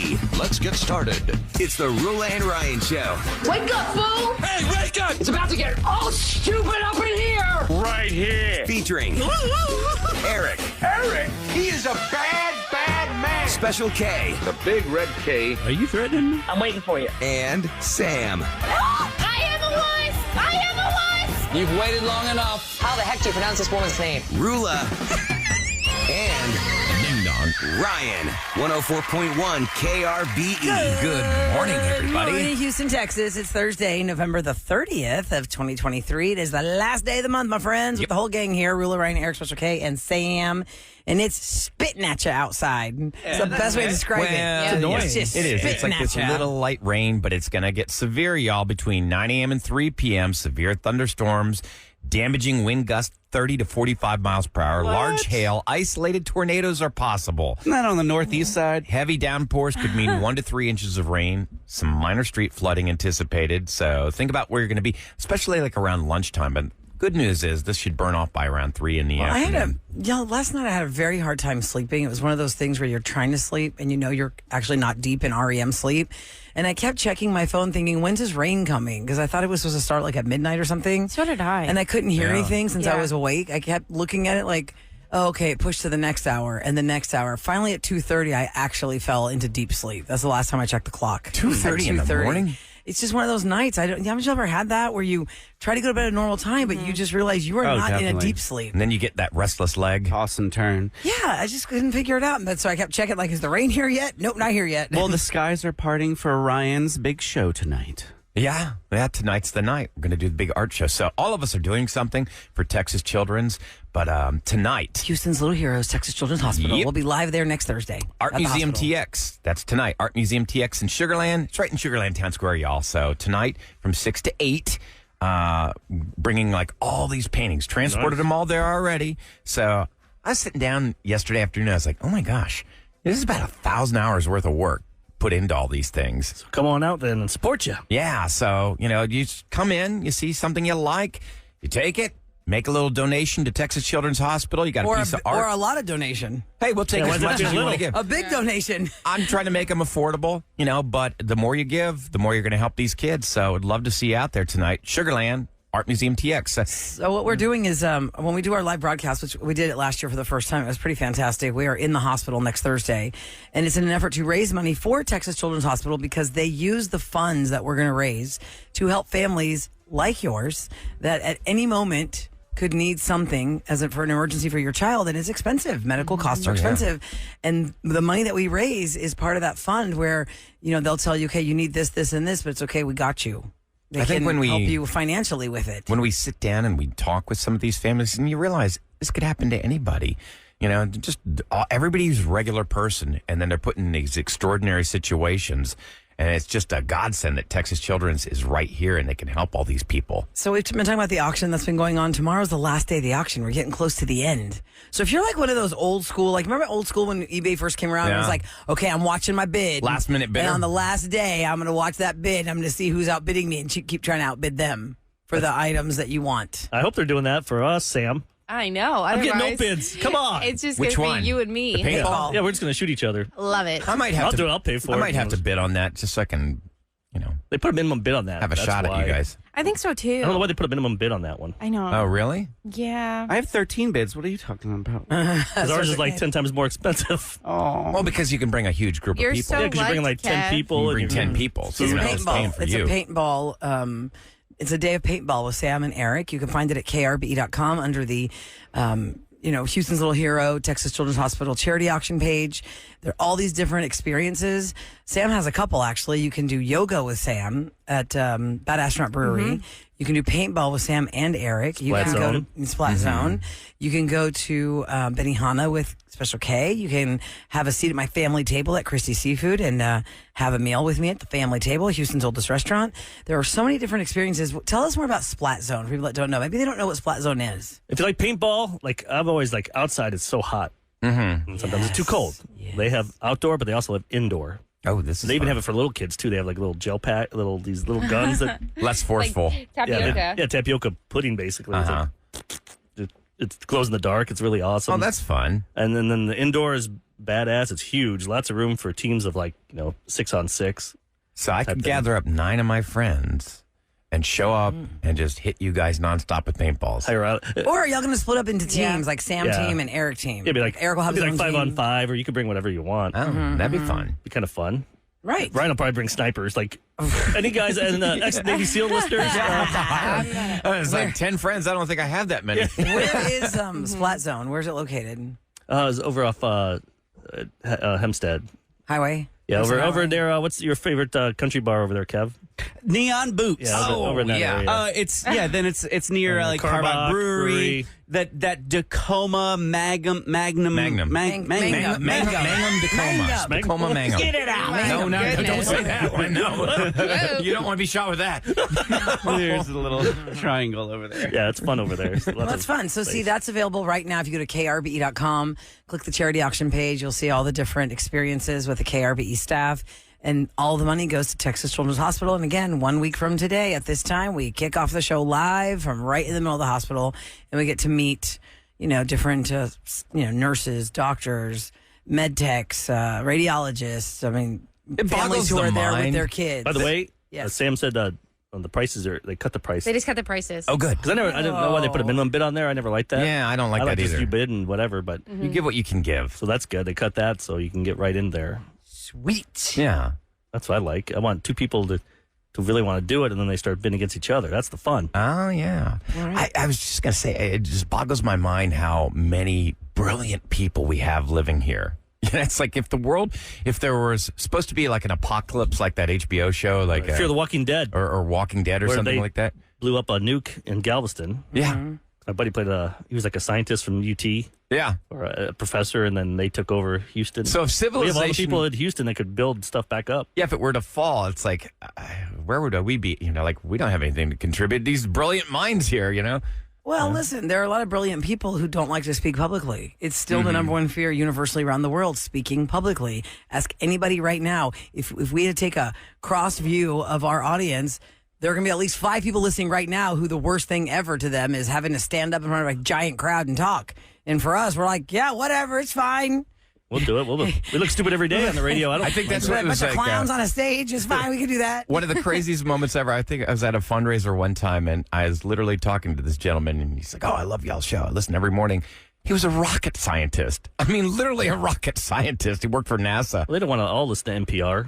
Let's get started. It's the Roula and Ryan Show. Wake up, fool! Hey, wake up! It's about to get all stupid up in here! Right here. Featuring Eric. Eric, he is a bad, bad man. Special K. The big red K. Are you threatening me? I'm waiting for you. And Sam. I am a wife! I am a wife! You've waited long enough. How the heck do you pronounce this woman's name? Roula. And Ding dong. Ryan. 104.1 KRBE. Good morning, everybody. Good morning, Houston, Texas. It's Thursday, November the 30th of 2023. It is the last day of the month, my friends, with the whole gang here. Roula, Ryan, Eric, Special K, and Sam. And it's spitting at you outside. It's the best way to describe it. It's annoying. It's just It is. It's spitting like at this ya. little light rain, but it's going to get severe, y'all, between 9 a.m. and 3 p.m. Severe thunderstorms, damaging wind gusts 30 to 45 miles per hour, large hail, isolated tornadoes are possible. Not on the northeast side. Heavy downpours could mean 1 to 3 inches of rain, some minor street flooding anticipated. So think about where you're going to be, especially like around lunchtime. But good news is this should burn off by around 3 in the afternoon. Last night I had a very hard time sleeping. It was one of those things where you're trying to sleep and you know you're actually not deep in REM sleep. And I kept checking my phone thinking, when's this rain coming? Because I thought it was supposed to start like at midnight or something. So did I. And I couldn't hear anything since I Yeah. was awake. I kept looking at it like, oh, okay, it pushed to the next hour and the next hour. Finally at 2:30, I actually fell into deep sleep. That's the last time I checked the clock. 2:30 in the 2:30. morning? It's just one of those nights. Haven't you ever had that where you try to go to bed at a normal time, but you just realize you are Oh, not in a definitely. deep sleep? And then you get that restless leg. Toss and turn. Yeah, I just couldn't figure it out. And so I kept checking, like, is the rain here yet? Nope, not here yet. Well, the skies are parting for Ryan's big show tonight. Yeah, tonight's the night. We're going to do the big art show. So all of us are doing something for Texas Children's. But tonight, Houston's Little Heroes, Texas Children's Hospital. Yep. We'll be live there next Thursday. Art at the Museum hospital. TX. That's tonight. Art Museum TX in Sugar Land. It's right in Sugar Land Town Square, y'all. So tonight from 6 to 8, bringing like all these paintings. Transported them all there already. So I was sitting down yesterday afternoon. I was like, oh my gosh, this is about 1,000 hours worth of work put into all these things. Come on out then and support you. Yeah, so, you just come in, you see something you like, you take it, make a little donation to Texas Children's Hospital. You got a piece of art. Or a lot of donation. Hey, we'll take Yeah, as why much not as you want to little? give. A big donation. I'm trying to make them affordable, but the more you give, the more you're going to help these kids. So I'd love to see you out there tonight. Sugar Land, Art Museum TX. So what we're doing is when we do our live broadcast, which we did it last year for the first time, it was pretty fantastic. We are in the hospital next Thursday, and it's in an effort to raise money for Texas Children's Hospital because they use the funds that we're going to raise to help families like yours that at any moment could need something for an emergency for your child, and it's expensive. Medical costs are expensive. And the money that we raise is part of that fund where, they'll tell you, okay, you need this, this, and this, but it's okay, we got you. They I think can when we- help you financially with it. When we sit down and we talk with some of these families, and you realize this could happen to anybody. Just everybody's a regular person, and then they're put in these extraordinary situations. And it's just a godsend that Texas Children's is right here and they can help all these people. So we've been talking about the auction that's been going on. Tomorrow's the last day of the auction. We're getting close to the end. So if you're like one of those old school, like remember old school when eBay first came around? It was Yeah. like, okay, I'm watching my bid. Last minute bidder. And on the last day, I'm going to watch that bid. I'm going to see who's outbidding me and keep trying to outbid them for the items that you want. I hope they're doing that for us, Sam. I know. I'm getting no Otherwise, bids. Come on. It's just Which going to one? be you and me. The paintball? Yeah, we're just going to shoot each other. Love it. I might have I'll to do it. I'll pay for I it. might have to bid on that just so I can, They put a minimum bid on that. have a That's shot why. at you guys. I think so too. I don't know why they put a minimum bid on that one. I know. Oh, really? Yeah. I have 13 bids. What are you talking about? Because ours is like 10 times more expensive. Oh. Well, because you can bring a huge group You're of people. so Yeah, because you're bringing like 10 Kev. people. You and bring you're 10 people. So It's a you know it's paying paintball. for It's you. a paintball. It's a day of paintball with Sam and Eric. You can find it at krbe.com under the, Houston's Little Hero, Texas Children's Hospital charity auction page. There are all these different experiences. Sam has a couple, actually. You can do yoga with Sam at Bad Astronaut Brewery. You can do paintball with Sam and Eric. You Splat can Zone. go to Splat Zone. You can go to Benihana with Special K. You can have a seat at my family table at Christie's Seafood and have a meal with me at the family table, Houston's oldest restaurant. There are so many different experiences. Tell us more about Splat Zone for people that don't know. Maybe they don't know what Splat Zone is. If you like paintball, like I'm always like outside, it's so hot. Mm-hmm. And sometimes it's too cold. Yes. They have outdoor, but they also have indoor. Oh, this is They even fun. have it for little kids too. They have like little gel pack, these little guns that less forceful. Tapioca. tapioca pudding basically. Uh-huh. It glows in the dark. It's really awesome. Oh, that's fun. And then the indoor is badass. It's huge. Lots of room for teams of 6-on-6. So I could gather up 9 of my friends and show up and just hit you guys nonstop with paintballs. Hire out. Or are y'all going to split up into teams, Yeah. like Sam team and Eric team? It'd be like Eric will have his own 5-on-5, or you could bring whatever you want. Oh, that'd be fun. Be kind of fun. Right. Ryan will probably bring snipers. Like, any guys in ex-Navy SEAL listeners? It's like 10 friends. I don't think I have that many. Where is Splat Zone? Where's it located? It was over off Hempstead. Highway? Yeah, over there. What's your favorite country bar over there, Kev? Neon Boots. Yeah, over in that area. It's it's near like Carbach Carbach Brewery. Brewery. That Tacoma Magnum. Mangum Tacoma. Mang- Tacoma Mangum. Get it out. No, don't say that one. No. You don't want to be shot with that. There's a little triangle over there. Yeah, it's fun over there. Well, that's fun. So, see, that's available right now. If you go to krbe.com, click the charity auction page, you'll see all the different experiences with the KRBE staff. And all the money goes to Texas Children's Hospital. And again, 1 week from today at this time, we kick off the show live from right in the middle of the hospital. And we get to meet, different, nurses, doctors, med techs, radiologists. I mean, It families boggles who the are there with mind. their kids. By the way, Yes. Sam said the prices they cut the price. They just cut the prices. Oh, good. Because I didn't know why they put a minimum bid on there. I never liked that. Yeah, I don't like I that just either. you bid and whatever, but You give what you can give. so that's good. They cut that so you can get right in there. Sweet. Yeah. That's what I like. I want two people to really want to do it, and then they start bidding against each other. That's the fun. Oh, yeah. I was just going to say, it just boggles my mind how many brilliant people we have living here. It's like if there was supposed to be like an apocalypse like that HBO show, like Fear the Walking Dead. or Walking Dead or Where something they like that. Blew up a nuke in Galveston. Yeah. My buddy he was like a scientist from UT Yeah. or a professor, and then they took over Houston. So if we have all the civilization, people in Houston that could build stuff back up. yeah, if it were to fall, it's like, where would we be? Like we don't have anything to contribute. These brilliant minds here, Well, listen, there are a lot of brilliant people who don't like to speak publicly. It's still the number one fear universally around the world, speaking publicly. Ask anybody right now, if we had to take a cross view of our audience, there are going to be at least 5 people listening right now who the worst thing ever to them is having to stand up in front of a giant crowd and talk. And for us, we're like, yeah, whatever, it's fine. We'll do it. We look stupid every day on the radio. I think that's A what it bunch was of like. clowns on a stage, it's fine, we can do that. One of the craziest moments ever. I think I was at a fundraiser one time, and I was literally talking to this gentleman, and he's like, "Oh, I love y'all's show. I listen every morning." He was a rocket scientist. I mean, literally a rocket scientist. He worked for NASA. Well, they don't want to all listen to NPR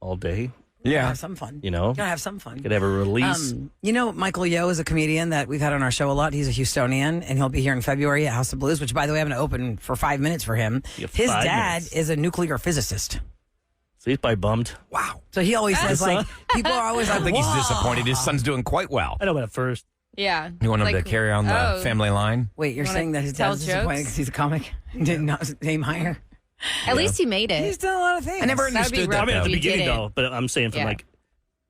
all day. Yeah. Have some fun. You know? Gotta have some fun. Could have a release. Michael Yo is a comedian that we've had on our show a lot. He's a Houstonian, and he'll be here in February at House of Blues, which, by the way, I'm going to open for 5 minutes for him. You have His 5 dad minutes. is a nuclear physicist. So he's probably bummed. Wow. So he always says, like, people are always like, I think he's "Whoa." disappointed. His son's doing quite well. I know, but at first, Yeah. You want him Like, to carry on the oh. family line? Wait, you're wanna saying that his tell dad's disappointed jokes? because he's a comic? Did not aim higher? At least he made it. He's done a lot of things. I never That would be understood rough that. I mean, at though. the You beginning, did it. though, but I'm saying from Yeah. like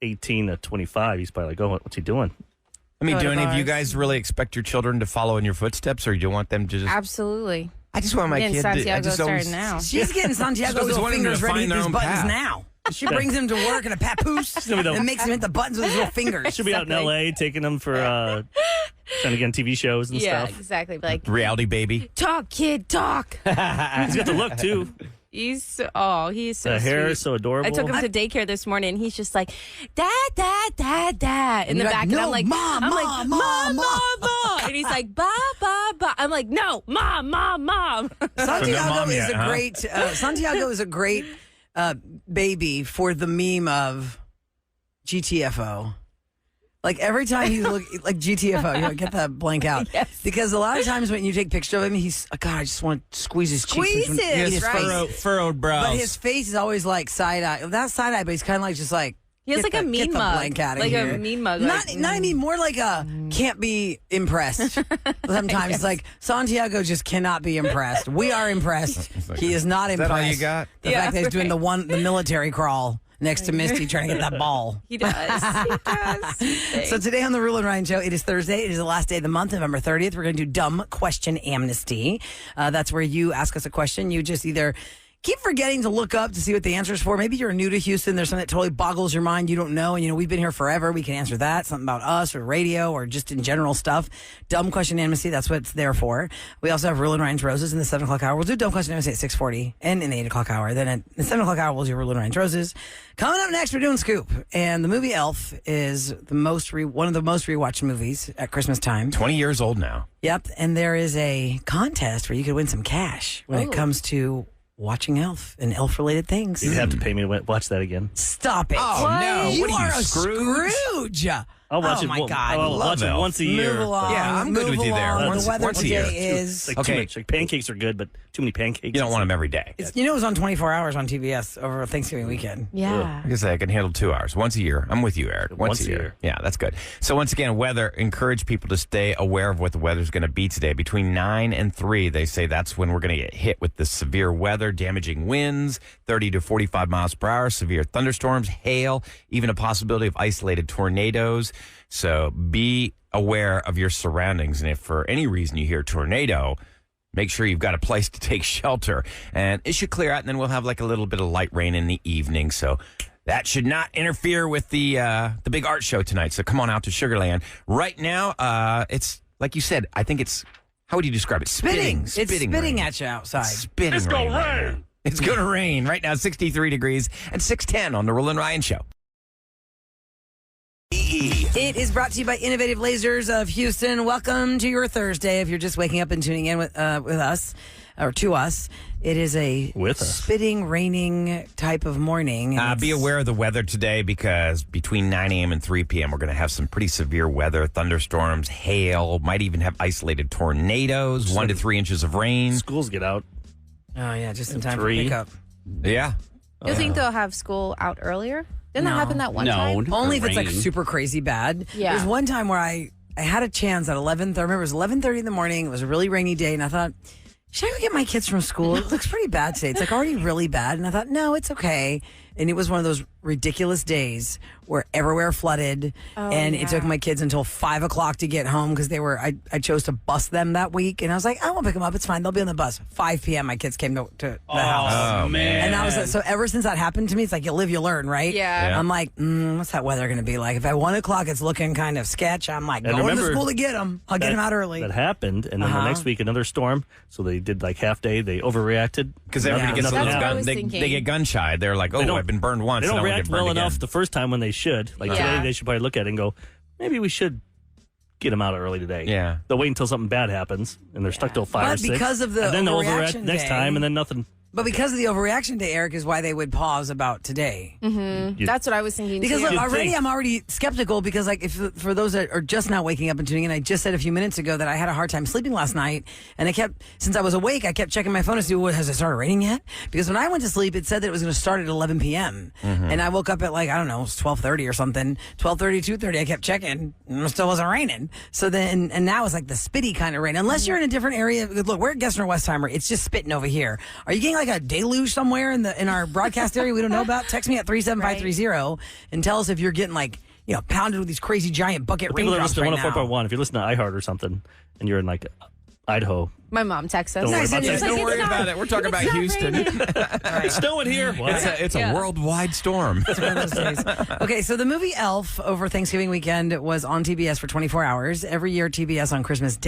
18 to 25, he's probably like, oh, what's he doing? I mean, Go do to any of you bars. guys really expect your children to follow in your footsteps, or do you want them to just? Absolutely. I just want my Getting kid Santiago to. I just always, started now. She's getting Santiago's always little wanting them to fingers ready to find hit their his own buttons path. now. She brings him to work in a papoose gonna be the- and makes him hit the buttons with his little fingers. She'll be out in L.A. taking them for trying to get on TV shows and Yeah, stuff. exactly. Like, Reality baby. talk, kid, talk. He's got the look, too. He's so The sweet. hair is so adorable. I took him to daycare this morning, and he's just like, Dad, Dad, Dad, Dad, in the you're back. like, and I'm "No, like, Mom, I'm like, Mom, Mom, Mom, Mom. And he's like, Ba, ba, ba. I'm like, no, Mom, Mom, Mom. Santiago mom is yet, a huh? great. Santiago is a great baby for the meme of GTFO. Like every time you look like GTFO, get that blank out. Yes. Because a lot of times when you take pictures of him, he's God, I just want to squeeze his cheeks. Squeeze between- it, eat his right. face. Furrowed brows. But his face is always like side eye. Not side eye, but he's kind of like just like. He has get like a the- mean get the mug. blank outta Like here. a mean mug. Not, like, not I mean more like a can't be impressed. Sometimes it's like Santiago just cannot be impressed. We are impressed. He is not that impressed. all you got? The Yeah, fact that he's doing right. the military crawl next to Misty trying to get that ball. He does. He does. So today on the Roula and Ryan Show, it is Thursday. It is the last day of the month, November 30th. We're going to do Dumb Question Amnesty. That's where you ask us a question. You just either keep forgetting to look up to see what the answer is for. Maybe you're new to Houston. There's something that totally boggles your mind. You don't know. And, we've been here forever. We can answer that. Something about us or radio or just in general stuff. Dumb Question Amnesty. That's what it's there for. We also have Roula and Ryan's Roses in the 7 o'clock hour. We'll do Dumb Question Amnesty at 6:40 and in the 8 o'clock hour. Then at the 7 o'clock hour, we'll do Roula and Ryan's Roses. Coming up next, we're doing Scoop. And the movie Elf is one of the most rewatched movies at Christmas time. 20 years old now. Yep. And there is a contest where you could win some cash when it comes to watching Elf and Elf-related things. You'd have to pay me to watch that again. Stop it. Oh, no. You What are you, are a Scrooge. I'll watch Oh, it. my God. I'll watch it Elf. once a year. Move along. Yeah, I'm good move with you there. along. Once- The weather once a year. today is... Like Okay. too much. Like pancakes are good, but too many pancakes. You don't want them every day. It was on 24 hours on TBS over Thanksgiving weekend. Yeah. Like I say, I can handle 2 hours once a year. I'm with you, Eric. Once a year. Yeah, that's good. So once again, weather, encourage people to stay aware of what the weather's going to be today. Between 9 and 3, they say that's when we're going to get hit with the severe weather, damaging winds, 30 to 45 miles per hour, severe thunderstorms, hail, even a possibility of isolated tornadoes. So be aware of your surroundings. And if for any reason you hear tornado, make sure you've got a place to take shelter. And it should clear out, and then we'll have like a little bit of light rain in the evening. So that should not interfere with the big art show tonight. So come on out to Sugarland. Right now, it's, like you said, I think it's, how would you describe it? Spitting. It's spitting rain. at you outside. Spitting It's rain. gonna right rain. now. It's going to rain. Right now, 63 degrees and 6:10 on the Roula and Ryan Show. It is brought to you by Innovative Lasers of Houston. Welcome to your Thursday. If you're just waking up and tuning in with us, or to us, it is a With us. spitting, raining type of morning. and Be it's- aware of the weather today because between 9 a.m. and 3 p.m., we're going to have some pretty severe weather, thunderstorms, hail, might even have isolated tornadoes, 1 to 3 inches of rain. Schools get out. Oh, yeah, just in time 3. for pickup. Yeah. You think they'll have school out earlier? Didn't No. that happen that one No. time? Only if it's like Rain. super crazy bad. Yeah. There's one time where I had a chance at 11. I remember it was 11:30 in the morning. It was a really rainy day, and I thought, should I go get my kids from school? It looks pretty bad today. It's like already really bad, and I thought, no, it's okay. And it was one of those ridiculous days where everywhere flooded, and it took my kids until 5 o'clock to get home because they were. I chose to bus them that week, and I was like, I won't pick them up. It's fine. They'll be on the bus. 5 p.m. My kids came to the house. Oh, man. And I was like, so ever since that happened to me, it's like you live, you learn, right? Yeah. Yeah. I'm like, what's that weather going to be like? If at 1 o'clock it's looking kind of sketch, I'm like, And going to remember school to get them. I'll get them out early. That happened, and then the next week another storm. So they did like half day. They overreacted Because everybody gets a Nothing little That's what I gun. was They thinking. get gun shy. They're like, oh, They don't- I've been burned once. They and don't I won't react get burned well again. enough the first time when they should. Like Yeah. today, they should probably look at it and go, maybe we should get them out early today. Yeah. They'll wait until something bad happens, and they're stuck till 5 or But 6. because of the and then they'll overreaction overreact next day- time, and then nothing. But because of the overreaction day, Eric, is why they would pause about today. That's what I was thinking Because too. already I'm already skeptical because like if for those that are just now waking up and tuning in, I just said a few minutes ago that I had a hard time sleeping last night, and since I was awake, I kept checking my phone to see, has it started raining yet? Because when I went to sleep, it said that it was going to start at 11 p.m. And I woke up at like, I don't know, it was 12:30 or something, 12:30, 2:30. I kept checking, and it still wasn't raining. So then, and now it's like the spitty kind of rain. Unless you're in a different area. Look, we're at Gessner Westheimer. It's just spitting over here. Are you getting like a deluge somewhere in our broadcast area we don't know about? Text me at 37530 and tell us if you're getting like, pounded with these crazy giant bucket People that raindrops listen right to now. 104.1, if you're listening to iHeart or something, and you're in like Idaho, My mom texts us. Don't worry Nice, about and that. it's Don't like, worry it's about not- it. We're talking about it's not Houston. raining. it's snowing here. What? It's a Yeah. worldwide storm. One of those days. Okay, so the movie Elf over Thanksgiving weekend was on TBS for 24 hours. Every year, TBS on Christmas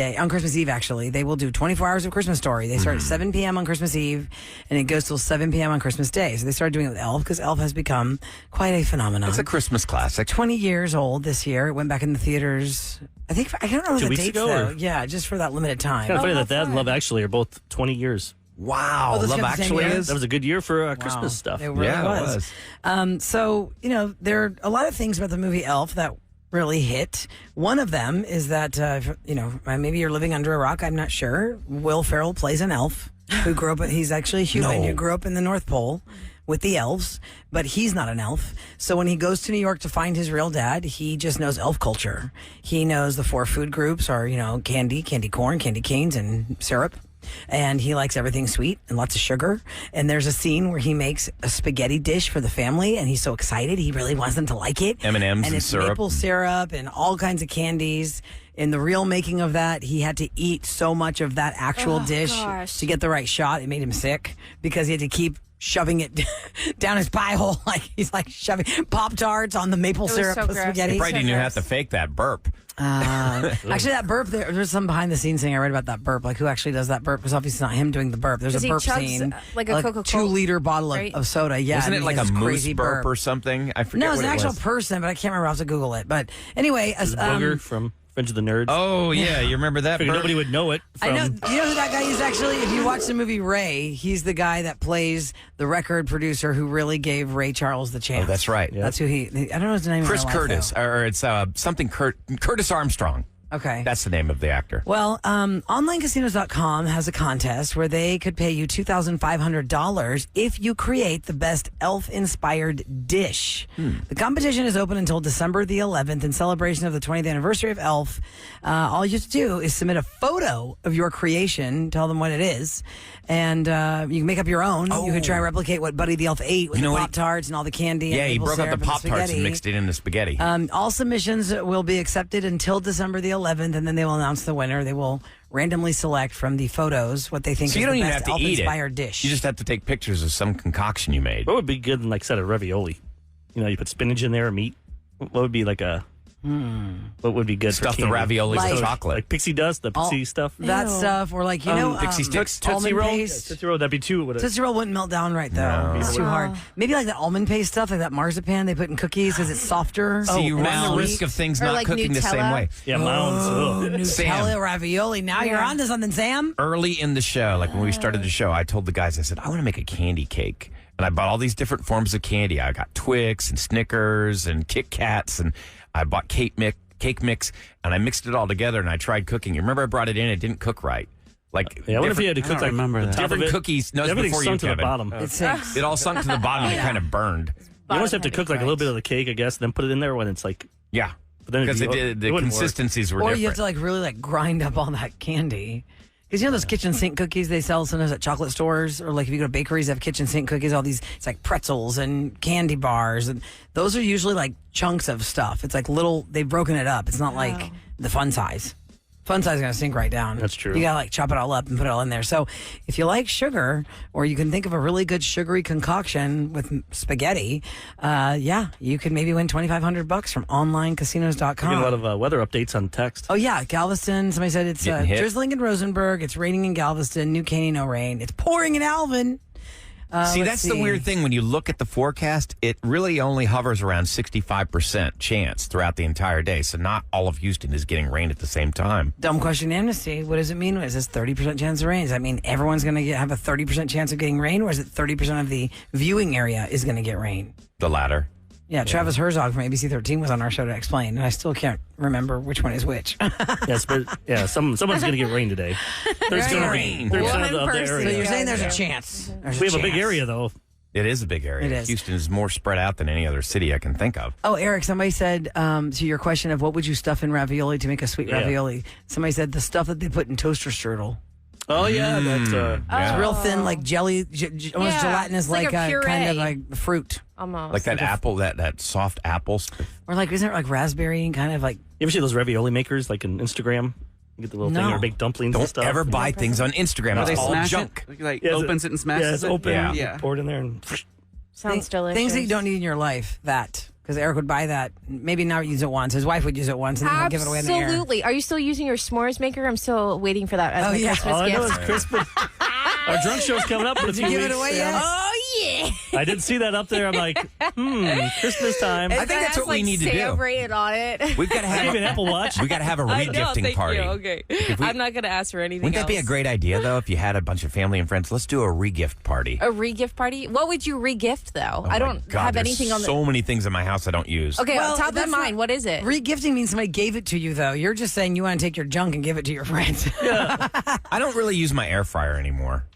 Eve, actually, they will do 24 hours of Christmas Story. They start at 7 p.m. on Christmas Eve, and it goes till 7 p.m. on Christmas Day. So they started doing it with Elf because Elf has become quite a phenomenon. It's a Christmas classic. 20 years old this year. It went back in the theaters. I don't know 2 the weeks dates ago, though. or- Yeah, just for that limited time. Kind of funny how that that and fun. Love Actually are both 20 years. Wow. Oh, those Love got the same Actually year? is. That was a good year for Wow. Christmas stuff. It really Yeah, it was. was. So, there are a lot of things about the movie Elf that really hit. One of them is that, maybe you're living under a rock. I'm not sure. Will Ferrell plays an elf who grew up, he's actually a human No. who grew up in the North Pole with the elves, but he's not an elf. So when he goes to New York to find his real dad, he just knows elf culture. He knows the 4 food groups are, candy corn, candy canes, and syrup. And he likes everything sweet and lots of sugar. And there's a scene where he makes a spaghetti dish for the family, and he's so excited. He really wants them to like it. M&Ms and it's syrup. maple syrup and all kinds of candies. in the real making of that, he had to eat so much of that actual dish gosh. to get the right shot. It made him sick because he had to keep shoving it down his pie hole. Like he's like shoving Pop-Tarts on the maple was syrup so gross. spaghetti. You probably didn't even gross. have to fake that burp. Actually, that burp, there's some behind the scenes thing I read about that burp. Like, who actually does that burp? Because obviously it's not him doing the burp. There's 'Cause a he burp chugs, scene. like a Coca-Cola, 2-liter bottle right? of soda. Yeah. Wasn't and it like he a has moose crazy burp or something? I forget No, it's what an it actual was. person, but I can't remember. I'll have to Google it. But anyway, This is Booger from Friends of the Nerds. Oh, yeah. You remember that Figured burp? nobody would know it. I know. From, You know who that guy is actually? If you watch the movie Ray, he's the guy that plays the record producer who really gave Ray Charles the chance. Oh, that's right. That's who he. I don't know his name. in Chris real life, Curtis, though. or it's something Curtis Armstrong. Okay. That's the name of the actor. Well, onlinecasinos.com has a contest where they could pay you $2,500 if you create the best elf-inspired dish. The competition is open until December the 11th in celebration of the 20th anniversary of Elf. All you have to do is submit a photo of your creation, tell them what it is, and you can make up your own. You could try and replicate what Buddy the Elf ate with You know the what? Pop-Tarts and all the candy. Yeah, and he maple broke up syrup the Pop-Tarts and spaghetti. mixed it in the spaghetti. All submissions will be accepted until December the 11th, and then they will announce the winner. They will randomly select from the photos what they think so is you don't the even best have to eat it. elf-inspired dish. You just have to take pictures of some concoction you made. what would be good in like set of ravioli? You know, you put spinach in there or meat. What would be like a? What would be good? Stuff for the candy? raviolis Like- with chocolate. like pixie dust, the pixie stuff. that stuff, or like, you know, Pixie Sticks, Tootsie almond roll. paste. Tootsie roll. That'd be too. Would it? Tootsie Roll wouldn't melt down right, though. No. It's too hard. Maybe like that almond paste stuff, like that marzipan they put in cookies because it's softer. So you or run the sweet. risk of things Or not like cooking the same Nutella. way. Yeah, mounds. Ugh. Nutella Sam. ravioli. Now you're Yeah. on to something, Sam. Early in the show, like when we started the show, I told the guys, I said, I want to make a candy cake. And I bought all these different forms of candy. I got Twix and Snickers and Kit Kats, and I bought cake mix, and I mixed it all together, and I tried cooking. You remember I brought it in, it didn't cook right. Like, Yeah, what if you had to I cook don't like remember the that. top of different it? cookies? No, it's Everything's before you, sunk to the Kevin. bottom. It sinks. It all sunk to the bottom, and it kind of burned. You almost have to Bottom cook like a little bit of the cake, I guess, then put it in there when it's like. Yeah. But then it'd Because be- the it wouldn't work. consistencies were Or different. you have to like really like grind up all that candy. Because you know those kitchen sink cookies they sell sometimes at chocolate stores, or like if you go to bakeries, they have kitchen sink cookies. All these, it's like pretzels and candy bars, and those are usually like chunks of stuff. It's like little. They've broken it up. It's not like the fun size. Fun size is gonna sink right down. That's true. You gotta like chop it all up and put it all in there. So if you like sugar, or you can think of a really good sugary concoction with spaghetti, you could maybe win $2,500 from onlinecasinos.com. Get a lot of weather updates on text. Oh, yeah. Galveston. Somebody said it's Getting hit. drizzling in Rosenberg. It's raining in Galveston. New Caney, no rain. It's pouring in Alvin. See, let's that's the weird thing. When you look at the forecast, it really only hovers around 65% chance throughout the entire day. So not all of Houston is getting rain at the same time. Dumb question, Amnesty. What does it mean? Is this 30% chance of rain? Does that mean everyone's going to have a 30% chance of getting rain? Or is it 30% of the viewing area is going to get rain? The latter. Yeah, Travis Herzog from ABC 13 was on our show to explain, and I still can't remember which one is which. Yes, but yeah, someone's going to get rain today. There's going to rain. be 30% One of the person. So area. you're saying there's a chance. We have a big area though. It is a big area. It is. Houston is more spread out than any other city I can think of. Oh, Eric, somebody said to your question of what would you stuff in ravioli to make a sweet Yeah. ravioli, somebody said the stuff that they put in toaster strudel. Oh yeah, that's Yeah. It's real thin, like jelly, almost Yeah, gelatinous, it's like like a a kind of puree. like fruit. Almost. Like that apple, that soft apple. Or like, isn't it like raspberry and kind of like, You ever see those ravioli makers like on Instagram? You get the little thing No. or bake dumplings and Don't stuff. ever buy things on Instagram. They It's all smash junk. it. Like Yeah, opens it and smashes Yeah, it's it. open. Yeah. Yeah. Pour it in there and Sounds delicious. things that you don't need in your life, that. Because Eric would buy that, maybe not use it once. His wife would use it once and then he'll give it away in the air. Absolutely. Are you still using your s'mores maker? I'm still waiting for that as Oh, my yeah. Christmas all I know gift. is Christmas. Our drunk show's coming up in a few Give weeks. it away Sam. yet? Oh yeah. I did see that up there. I'm like, Christmas time. I think that's what we need to Sam do. rated on it. We've got to I gave you an have. Apple Watch. We got to have a I know, regifting thank party. you. Okay. If we- I'm not going to ask for anything Wouldn't that be a else. great idea though? If you had a bunch of family and friends, let's do a regift party. A re-gift party? What would you re-gift, though? Oh I my don't God, have there's anything on the... so many things in my house I don't use. Okay, Well, top of that's mind, not- what is it? Regifting means somebody gave it to you, though. You're just saying you want to take your junk and give it to your friends. I don't really use my air fryer anymore.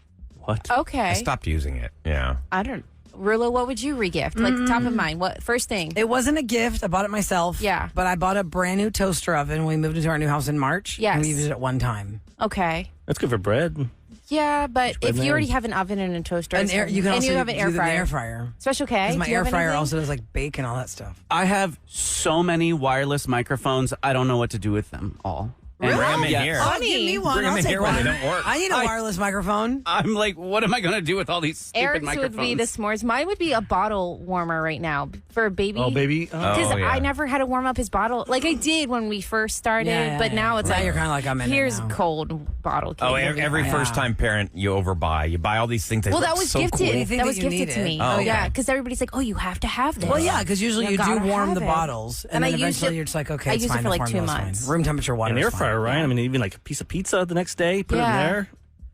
What? Okay. I stopped using it. Yeah. I don't... Rula, what would you re-gift? Like, top of mind, what first thing? It wasn't a gift. I bought it myself. Yeah. But I bought a brand new toaster oven when we moved into our new house in March. Yes. And we used it at one time. Okay. That's good for bread. Yeah, but put it if in you there. already have an oven and a toaster, You can and also you have an do air the fryer. air fryer. Special K. Because my do you air have fryer anything? also does like bake and all that stuff. I have so many wireless microphones. I don't know what to do with them all. And Bring them in yeah, here. Oh, give me one. Bring 'em I'll in take here when one. they don't work. I need a wireless microphone. I'm like, what am I going to do with all these stupid Eric's microphones? would be the s'mores. Mine would be a bottle warmer right now for a baby. Oh, baby. Because Oh, yeah. I never had to warm up his bottle. Like I did when we first started, but now it's Now like you're kind of like I'm in it here's now. cold bottle. Kid. Oh, every Yeah. first-time parent, you overbuy. You buy all these things. They Well, look that was so gifted. cool. Anything That that was you gifted to needed. me. Oh, yeah, okay. because everybody's like, "Oh, you have to have this." Well, yeah, because usually you do gotta warm have the it. bottles, and And then I used eventually it- you're just like, okay, I it's used it fine. for, the like, 2 formula's fine. months. Room temperature water. An is air fine. fryer, Ryan. I mean, even like a piece of pizza the next day, put it in Yeah. there.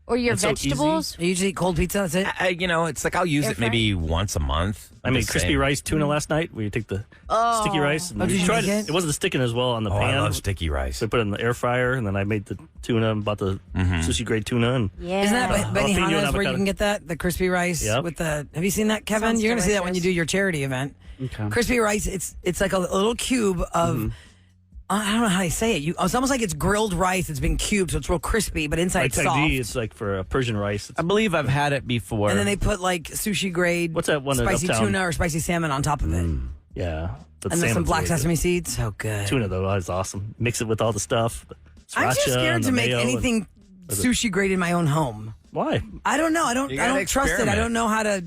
Or your It's so easy. vegetables. You usually eat cold pizza. That's it. It's like I'll use Air it maybe once a month. I made Just crispy saying. rice tuna last night where you take the sticky rice. And Oh, did we you tried make it? It wasn't sticking as well on the Oh, pan. I love sticky rice. So I put it in the air fryer, and then I made the tuna and bought the sushi grade tuna. And Yeah. Isn't that jalapeno Benihana's where you avocado. can get that? The crispy rice Yep. with the. Have you seen that, Kevin? Sounds You're going to see that when you delicious. do your charity event. Okay. Crispy rice. It's like a little cube of. I don't know how to say it. It's almost like it's grilled rice. It's been cubed, so it's real crispy, but inside like it's soft. Taiji, it's like for Persian rice. It's, I believe I've had it before. And then they put like sushi grade. What's that one at Spicy Uptown? tuna or spicy salmon on top of it, yeah. But and then some salmon's black really good. sesame seeds. So good. Tuna, though, is awesome. Mix it with all the stuff. the I'm too sriracha scared and to the make mayo and- anything sushi grade in my own home. Why? I don't know. I don't gotta trust it. I experiment. don't know how to.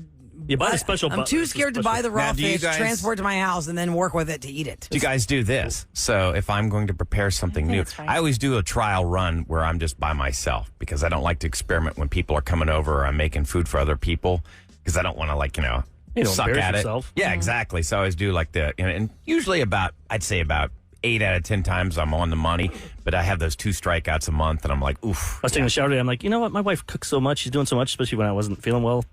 You buy the special. I'm too scared to buy the raw Now, do you fish, guys- transport to my house, and then work with it to eat it. Do you guys do this? So if I'm going to prepare something new, that's fine. I always do a trial run where I'm just by myself because I don't like to experiment when people are coming over or I'm making food for other people because I don't want to You don't suck embarrass at yourself. it. Yeah, exactly. So I always do like and usually I'd say about 8 out of 10 times I'm on the money, but I have those 2 strikeouts a month and I'm like, oof. I was taking a shower today. I'm like, you know what? My wife cooks so much. She's doing so much, especially when I wasn't feeling well.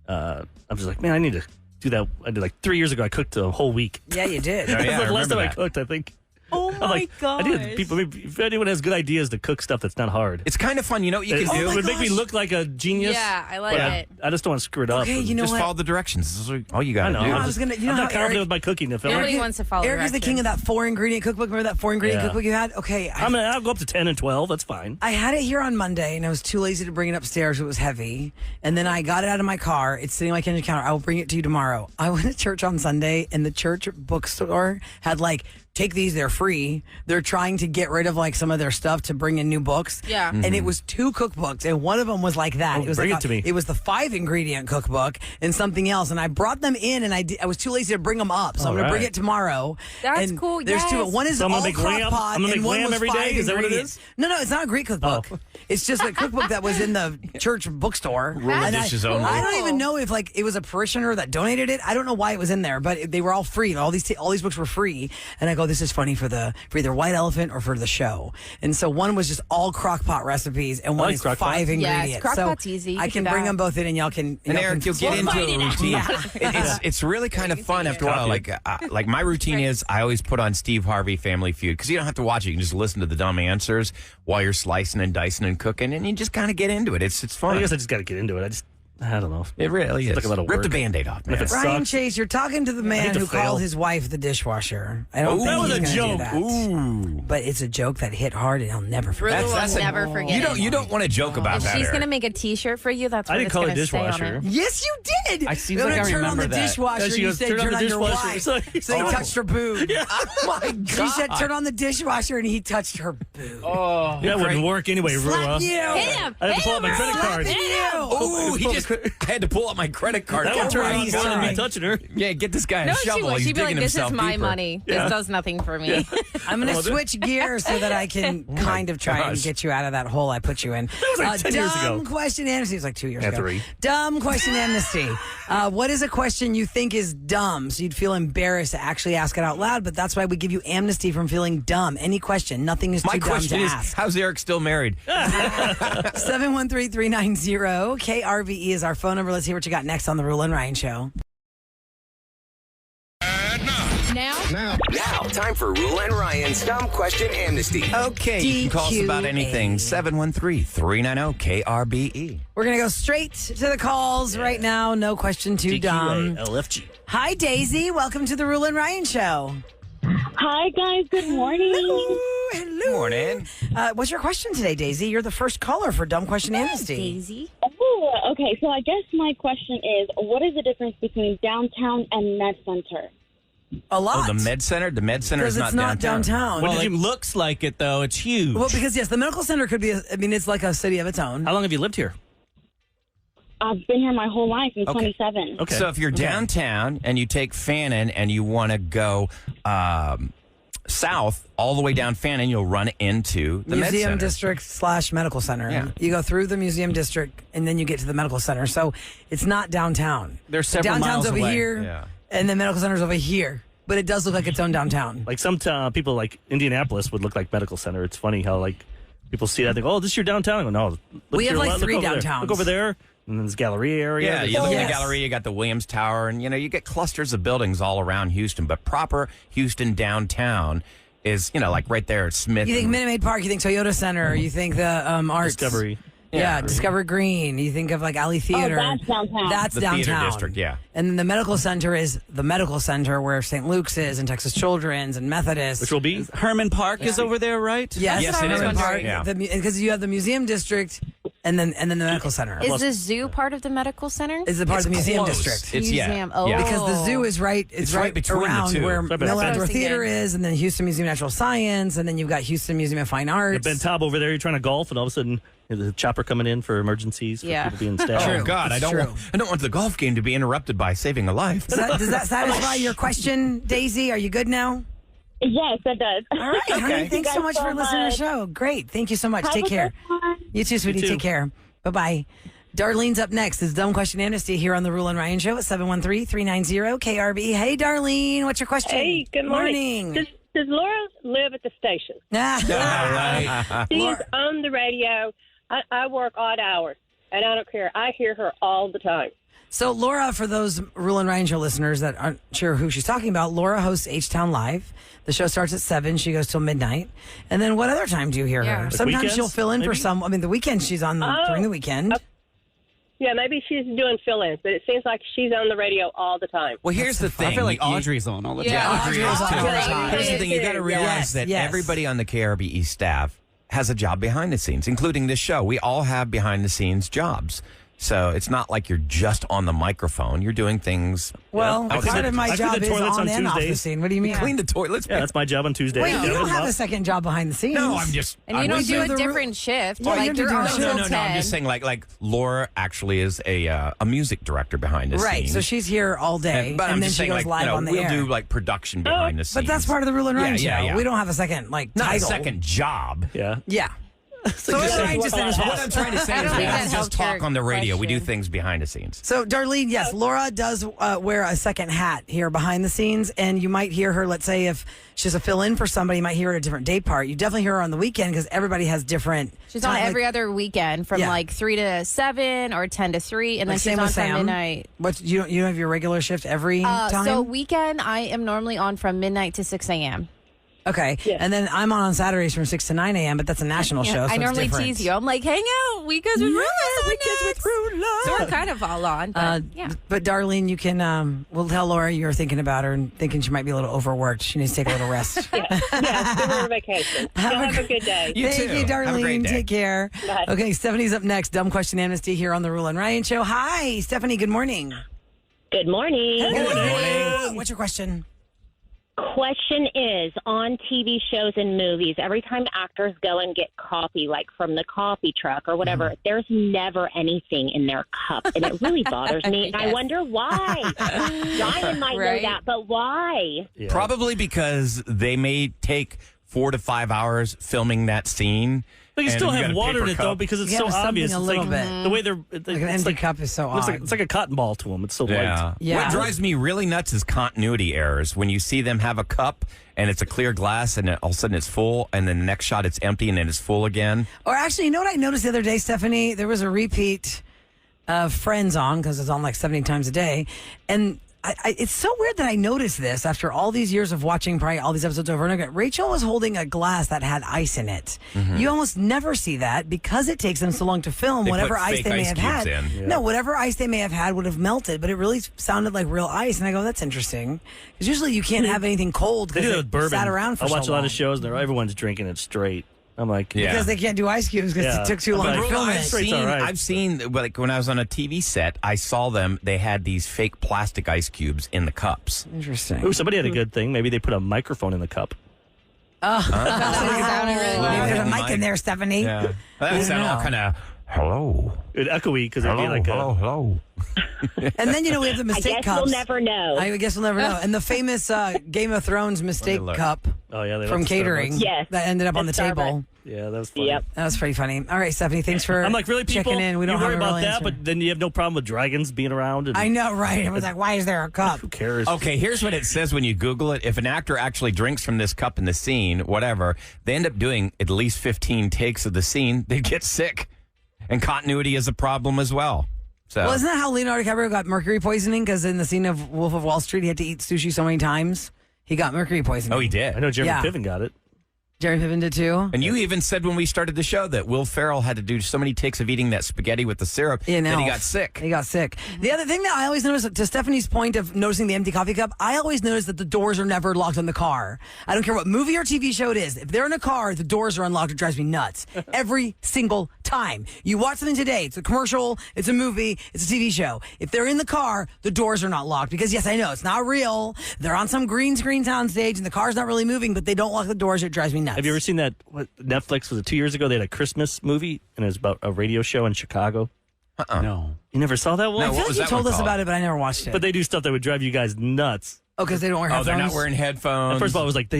I'm just like, man, I need to do that. I did like 3 years ago. I cooked a whole week. Yeah, you did. Oh, yeah, I That's the last remember time I that. cooked, I think. Oh I'm my like, I did. gosh. People, if anyone has good ideas to cook stuff that's not hard, It's kind of fun. You know what you it, can do? it would make me look like a genius. Yeah, I like but it. I just don't want to screw it up. Okay, you know Just what? follow the directions. This is all you got I to know. do. I was gonna- you know I'm how not confident Eric- with my cooking. If Nobody I'm, wants to follow Eric is the king of that 4-ingredient cookbook. Remember that 4-ingredient Yeah. cookbook you had? Okay, I'll go up to 10 and 12. That's fine. I had it here on Monday, and I was too lazy to bring it upstairs. It was heavy. And then I got it out of my car. It's sitting on my kitchen counter. I will bring it to you tomorrow. I went to church on Sunday, and the church bookstore had take these, they're free. They're trying to get rid of some of their stuff to bring in new books. Yeah. And it was 2 cookbooks, and one of them was like that. Oh, it was bring like it to me. It was the 5-ingredient cookbook and something else. And I brought them in, and I was too lazy to bring them up. So I'm going to bring right. it tomorrow. That's And cool, There's 2. yes. One is So I'm gonna all make crock lamb? pot, I'm gonna and make one lamb was every day? 5 Is that what it ingredients. is? No, it's not a Greek cookbook. Oh. It's just a cookbook that was in the church bookstore. And dishes only. I don't even know if it was a parishioner that donated it. I don't know why it was in there, but they were all free. All these books were free. And I go, this is funny for either White Elephant or for the show. And so one was just all crock pot recipes, and one like is crock pot. 5 ingredients. Yes, crock so pot's easy. You I can can do bring that. them both in, and y'all can. And Eric, you'll get into a routine. Yeah. It's really kind of fun after a while. Like my routine is I always put on Steve Harvey Family Feud because you don't have to watch it. You can just listen to the dumb answers while you're slicing and dicing and cooking, and you just kind of get into it. It's fun. I guess I just got to get into it. I don't know. It really is. like a lot of Rip work. the Band-Aid off, And if man. it's- Ryan sucks. Chase, you're talking to the man to who fail. called his wife the dishwasher. I don't Ooh, think that was he's a gonna do joke. that. Ooh. But it's a joke that hit hard, and he'll never forget. Rula That's will a- never forget. You don't want to joke about If that. she's Eric. gonna make a T-shirt for you, that's I what didn't it's call it gonna say on dishwasher. it. Yes, you did. I seems When like I turn on the remember that. dishwasher. Yeah, she You goes, said "Turn on turn the on your dishwasher." wife. It's So he like- touched her boob. Oh my God. She said turn on the dishwasher, and he touched her boob. Oh, That wouldn't work anyway, Slap Rua. you. Hit him! I had to pull out my credit card. Slapping you. Oh, he just I had to pull out my credit card. That would turn on He's more than me trying. touching her. Yeah, get this guy a No, she shovel. would. He's She'd be like, digging "This is himself my deeper. money. Yeah. This does nothing for me." I'm going to switch gears so that I can kind of try and gosh. get you out of that hole I put you in. was like 10 years dumb ago. question amnesty. It was like 2 years Yeah, ago. 3. Dumb question amnesty. What is a question you think is dumb, so you'd feel embarrassed to actually ask it out loud? But that's why we give you amnesty from feeling dumb. Any question. Nothing is My too dumb question to is, ask. how's Eric still married? 713-390 KRVE is our phone number. Let's hear what you got next on the Roula and Ryan Show. Now, Now, time for Roula and Ryan's Dumb Question Amnesty. Okay, you can call us about DQA. anything. 713-390-KRBE. We're going to go straight to the calls right now. No question too dumb. DQA, LFG. Hi, Daisy. Welcome to the Roula and Ryan Show. Hi, guys. Good morning. hello. Morning. What's your question today, Daisy? You're the first caller for Dumb Question Amnesty. Daisy. Oh, okay. So I guess my question is, what is the difference between downtown and med center? A lot. Oh, the med center? The med center Because is it's not downtown. Well, it looks like it, though. It's huge. Well, because, yes, the medical center could be, it's like a city of its own. How long have you lived here? I've been here my whole life. I'm 27. Okay. So if you're downtown and you take Fannin and you want to go south all the way down Fannin, you'll run into the med Museum center. District / medical center. Yeah. You go through the museum district and then you get to the medical center. So it's not downtown. They're several Downtown's miles over away. here, Yeah. and the medical center's over here. But it does look like its own downtown. Like some people, like Indianapolis, would look like medical center. It's funny how like people see that. They go, "Oh, this is your downtown." I go, "No, look We to have your like left, look 3 over there. downtowns. Look over there, and then there's Galleria area. Yeah, There's- you look at Yes. the gallery, you got the Williams Tower, and you get clusters of buildings all around Houston. But proper Houston downtown is, like right there at Smith. You think Minute Maid Park, you think Toyota Center, you think the Arts. Discovery. Yeah, Discovery Green. You think of like Alley Theater. that's downtown. That's The downtown. theater district, yeah. And then the medical center is the medical center where St. Luke's is and Texas Children's and Methodist. Which will be Herman Park is over there, right? Yes, Yes, it Herman is. Park. Yeah. Because you have the museum district and then the medical center. Is the zoo part of the medical center? Is it part of the museum close. district? It's Museum. Oh. yeah. Because the zoo is right. It's right between the around two. where Right Miller behind. Outdoor Theater Again. is, and then Houston Museum of Natural Science, and then you've got Houston Museum of Fine Arts. Ben Taub over there. You're trying to golf, and all of a sudden the chopper coming in for emergencies, for Yeah. people being stabbed. Oh God, I It's don't want the golf game to be interrupted by saving a life. Does that satisfy your question, Daisy? Are you good now? Yes, that does. All right, honey. Thanks so guys much so for listening to the much. show. Great. Thank you so much. Have Take a care. good one. You too, sweetie. too. Take care. Bye-bye. Darlene's up next. It's Dumb Question Amnesty here on the Roula and Ryan Show at 713-390-KRB. Hey, Darlene. What's your question? Hey, good morning. Does Laura live at the station? She's on the radio. I work odd hours, and I don't care. I hear her all the time. So, Laura, for those Roula and Ryan Show listeners that aren't sure who she's talking about, Laura hosts H-Town Live. The show starts at 7. She goes till midnight. And then what other time do you hear Yeah. her? Like Sometimes weekends, she'll fill in for maybe? some. I mean, the weekend she's on during the weekend. Yeah, maybe she's doing fill-ins, but it seems like she's on the radio all the time. Well, here's the thing. I feel like You- Audrey's on all the time. Yeah. Audrey Audrey's is on too. all the time. Here's the thing. You got to realize Yes, that yes. everybody on the KRBE staff has a job behind the scenes, including this show. We all have behind the scenes jobs. So it's not like you're just on the microphone. You're doing things. Well, I part of my clean the job is toilets on on and off the Tuesdays. scene. What do you mean? Clean the toilets. Yeah, that's my job on Tuesday. Wait, you Yeah, don't have mom. a second job behind the scenes. No, I'm just. And you I'm don't just do saying- a different shift. Yeah, like you're you're doing on a shift. till No, 10. I'm just saying, like Laura actually is a music director behind the Right, scenes. so she's here all day, But I'm and then just she saying, goes like, live on the we'll air. do like production behind the scenes. But that's part of the Rule and Ryan Yeah, show. yeah. We don't have a second not title. a second job. Yeah. Yeah. So Just Ryan just finished. what I'm trying to say I is don't we think don't that just helped talk your on the radio. We do question. things behind the scenes. So, Darlene, yes, Laura does wear a second hat here behind the scenes, and you might hear her, let's say, if she's a fill in for somebody, you might hear her at a different day part. You definitely hear her on the weekend because everybody has different. She's on every other weekend from Yeah. like 3 to 7 or 10 to 3, and then Like she's same on with from Sam. midnight. What you don't have your regular shift every time? So weekend, I am normally on from midnight to 6 a.m. Okay, and then I'm on Saturdays from 6 to 9 a.m., but that's a national show. So I it's normally different. tease you. I'm like, hang out, weekends with Roula's on Weekends with next. Roula. So we're kind of all on, but yeah. But Darlene, you can. We'll tell Laura you're thinking about her and thinking she might be a little overworked. She needs to take a little rest. Yeah, give her a vacation. You'll have a good day. You Thank too. you, Have a Darlene. great day. Take care. Bye. Okay, Stephanie's up next. Dumb Question Amnesty here on the Rule and Ryan Show. Hi, Stephanie. Good morning. Good morning. Hello. What's your question? Question is, on TV shows and movies, every time actors go and get coffee, like from the coffee truck or whatever, there's never anything in their cup. And it really bothers me. And I Yes. wonder why. Ryan might Right. know that, but why? Yeah. Probably because they may take 4 to 5 hours filming that scene. But you and still got have a water in paper it though cup. because it's Yeah, so something obvious. a It's little like bit. the way they're Like an it's empty cup is so odd. It's like a cotton ball to them. It's so Yeah. light. Yeah. What drives me really nuts is continuity errors. When you see them have a cup and it's a clear glass and then all of a sudden it's full and then the next shot it's empty and then it's full again. Or actually, you know what I noticed the other day, Stephanie? There was a repeat of Friends on because it's on like 70 times a day. And It's so weird that I noticed this after all these years of watching probably all these episodes over and over again. Rachel was holding a glass that had ice in it. You almost never see that because it takes them so long to film. They whatever put ice fake they may ice have cubes had. in. No, whatever ice they may have had would have melted, but it really sounded like real ice. And I go, that's interesting. Because usually you can't have anything cold They because do that with bourbon. sat around for I watch so a lot long. of shows, and everyone's drinking it straight. I'm like, Because they can't do ice cubes because Yeah. it took too long I'm to like, film I've it. Straight's all right. seen, like when I was on a TV set, I saw them. They had these fake plastic ice cubes in the cups. Interesting. Ooh, somebody had a good thing. Maybe they put a microphone in the cup. Maybe there's a mic in there, Stephanie. Yeah, that sounded all kind of hello. It echoey because it'd be like hello. And then, we have the I mistake guess cups. we'll never know. I guess we'll never know. And the famous Game of Thrones mistake look. cup oh yeah, they from left the catering Starbucks. Yes. that ended up on the At Starbucks. table. Yeah, that was funny. Yep. That was pretty funny. All right, Stephanie, thanks for I'm like, really, people? checking in. We don't you have worry a real about that, answer. but then you have no problem with dragons being around. And I know, right? It was like, why is there a cup? who cares? Okay, here's what it says when you Google it. If an actor actually drinks from this cup in the scene, whatever, they end up doing at least 15 takes of the scene, they get sick. And continuity is a problem as well. So, Well, isn't that how Leonardo DiCaprio got mercury poisoning? Because in the scene of Wolf of Wall Street, he had to eat sushi so many times. He got mercury poisoning. oh, he did. I know Jeremy Yeah. Piven got it. Jerry Piven did too. And you even said when we started the show that Will Ferrell had to do so many takes of eating that spaghetti with the syrup that he got sick. He got sick. The other thing that I always notice, to Stephanie's point of noticing the empty coffee cup, I always notice that the doors are never locked on the car. I don't care what movie or TV show it is. If they're in a car, the doors are unlocked. It drives me nuts. Every single time. You watch something today, it's a commercial, it's a movie, it's a TV show. If they're in the car, the doors are not locked. Because yes, I know, it's not real. They're on some green screen soundstage and the car's not really moving, but they don't lock the doors. It drives me nuts. Have you ever seen that? What, Netflix, was it 2 years ago? They had a Christmas movie, and it was about a radio show in Chicago. No. You never saw that one? No, I what feel like was you that told one us called? about it, but I never watched it. But they do stuff that would drive you guys nuts. Oh, because they don't wear Oh, headphones? they're not wearing headphones. And first of all, it was like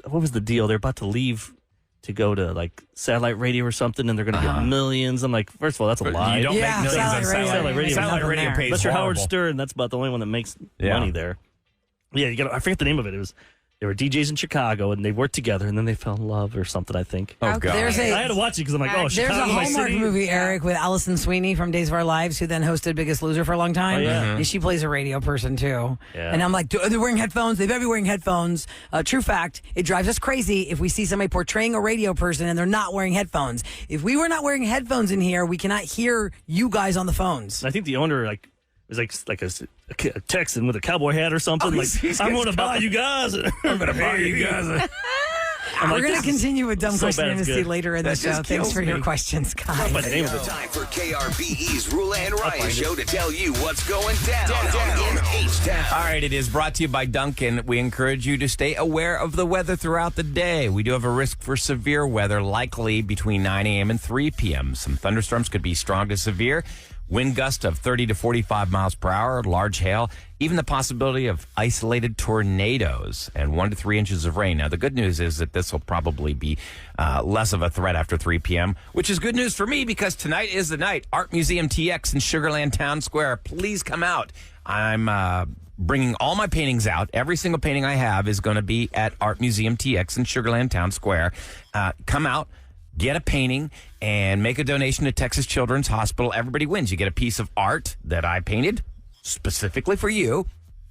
what was the deal? They're about to leave to go to like satellite radio or something, and they're going to get millions. I'm like, first of all, that's a lie. You don't Yeah, make millions on satellite radio. satellite radio. Satellite Satellite radio radio. pays Unless you're Howard horrible. Stern, that's about the only one that makes Yeah. money there. Yeah, you got. I forget the name of it. It was they were DJs in Chicago, and they worked together, and then they fell in love or something. I think. Oh, God. There's a- I had to watch it because I'm like, oh, There's Chicago, a my Hallmark city. movie, Eric, with Allison Sweeney from Days of Our Lives, who then hosted Biggest Loser for a long time. Oh, yeah. And she plays a radio person, too. Yeah. And I'm like, they're wearing headphones. They better be wearing headphones. True fact, it drives us crazy if we see somebody portraying a radio person and they're not wearing headphones. If we were not wearing headphones in here, we cannot hear you guys on the phones. I think the owner was like a Texan with a cowboy hat or something. I'm going to buy you guys. I'm going to buy you guys. We're going to continue with Dumb so Question bad it's Amnesty good. later in the That show. just Thanks kills for your me. questions, guys. By the name of it. Time for KRBE's Roula and Ryan find it. show to tell you what's going down in H-Town. All right, it is brought to you by Duncan. We encourage you to stay aware of the weather throughout the day. We do have a risk for severe weather, likely between 9 a.m. and 3 p.m. Some thunderstorms could be strong to severe. Wind gust of 30 to 45 miles per hour, large hail, even the possibility of isolated tornadoes, and 1 to 3 inches of rain. Now, the good news is that this will probably be less of a threat after 3 p.m., which is good news for me because tonight is the night. Art Museum TX in Sugar Land Town Square. Please come out. I'm bringing all my paintings out. Every single painting I have is going to be at Art Museum TX in Sugar Land Town Square. Come out. Get a painting and make a donation to Texas Children's Hospital. Everybody wins. You get a piece of art that I painted specifically for you.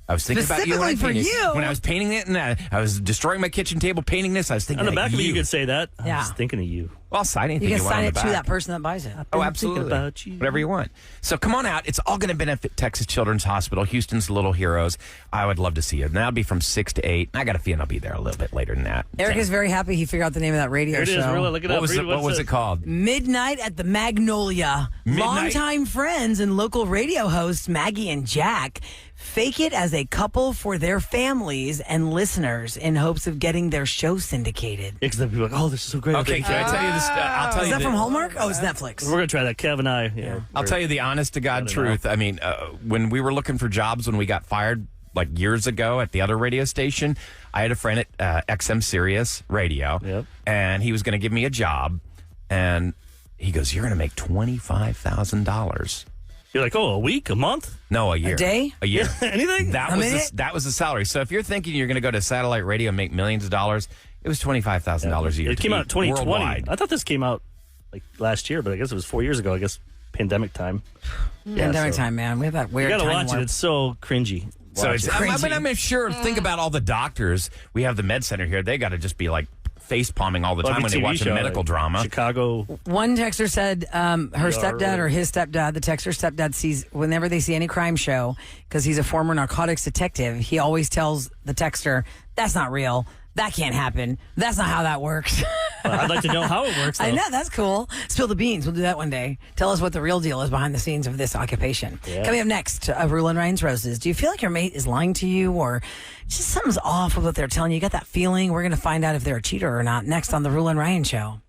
I was thinking about you when I Specifically for painted. you? When I was painting it, and I was destroying my kitchen table painting this. I was thinking On the back about of it, you. you could say that. I Yeah. was thinking of you. Well, I'll sign anything You can want sign on it the to back. that person that buys it. Oh, Thinking absolutely. about you. Whatever you want. So come on out. It's all going to benefit Texas Children's Hospital, Houston's Little Heroes. I would love to see you. And that'll be from 6 to 8. I got a feeling I'll be there a little bit later than that. Eric is very happy he figured out the name of that radio There it show. is. Really, look it What up. was, Read it, what was it called? Midnight at the Magnolia. Midnight? Longtime friends and local radio hosts Maggie and Jack fake it as a couple for their families and listeners in hopes of getting their show syndicated. Because then people are like, oh, this is so great. Okay, can I tell you this? I'll tell Is you that the- from Hallmark? Oh, it's Netflix. We're going to try that. Kev and I. Yeah, I'll tell you the honest to God truth. I mean, when we were looking for jobs when we got fired like years ago at the other radio station, I had a friend at XM Sirius Radio, Yep. and he was going to give me a job, and he goes, "You're going to make $25,000." You're like, oh, a week, a month? No, a year. day? A year. Anything? That A was minute? that was the salary. So if you're thinking you're going to go to satellite radio and make millions of dollars, it was $25,000 a year. It to came be out in 2020. worldwide. I thought this came out like last year, but I guess it was 4 years ago. I guess pandemic time. Pandemic time, man. We have that You weird got to time watch warp. it. It's so cringy. So watch it's, it. I'm sure, think about all the doctors. We have the med center here. They got to just be like face palming all the time when they watch a medical drama. Chicago. One texter said her stepdad or his stepdad, the texter's stepdad, sees whenever they see any crime show, because he's a former narcotics detective, he always tells the texter, that's not real. That can't happen. That's not how that works. I'd like to know how it works, though. I know, that's cool. Spill the beans. We'll do that one day. Tell us what the real deal is behind the scenes of this occupation. Yeah. Coming up next, Roula and Ryan's Roses. Do you feel like your mate is lying to you, or just something's off with what they're telling you? You got that feeling? We're going to find out if they're a cheater or not next on the Roula and Ryan Show.